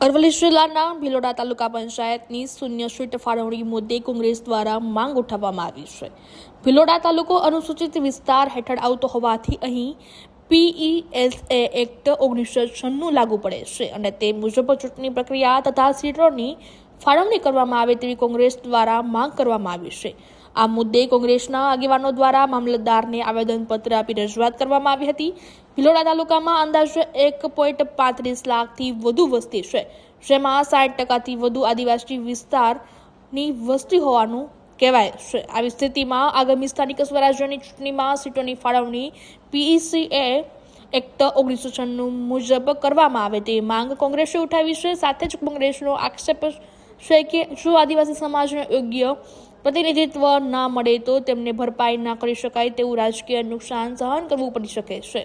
અરવલ્લી જિલ્લાના ભિલોડા તાલુકા પંચાયતની શૂન્ય સીટ ફાળવણી મુદ્દે કોંગ્રેસ દ્વારા માંગ ઉઠાવવામાં આવી છે। ભિલોડા તાલુકો અનુસૂચિત વિસ્તાર હેઠળ આવતો હોવાથી અહીં PESA એક્ટ 1996 લાગુ પડે છે અને તે મુજબ ચૂંટણી પ્રક્રિયા તથા સીટોની ફાળવણી કરવામાં આવે તેવી કોંગ્રેસ દ્વારા માંગ કરવામાં આવી છે। આ મુદ્દે કોંગ્રેસના આગેવાનો દ્વારા મામલતદારને આવેદનપત્ર આપી રજૂઆત કરવામાં આવી હતી। ભિલોડા તાલુકામાં અંદાજે 1.35 લાખથી વધુ વસ્તી છે, જેમાં 60% વધુ આદિવાસી વિસ્તારની વસ્તી હોવાનું કહેવાય છે। આવી સ્થિતિમાં આગામી સ્થાનિક સ્વરાજ્યની ચૂંટણીમાં સીટોની ફાળવણી PESA એક્ટ 1996 મુજબ કરવામાં આવે તેવી માંગ કોંગ્રેસે ઉઠાવી છે। સાથે જ કોંગ્રેસનો આક્ષેપ છે કે જો આદિવાસી સમાજને યોગ્ય પ્રતિનિધિત્વ ન મળે તો તેમને ભરપાઈ ન કરી શકાય તેવું રાજકીય નુકસાન સહન કરવું પડી શકે છે।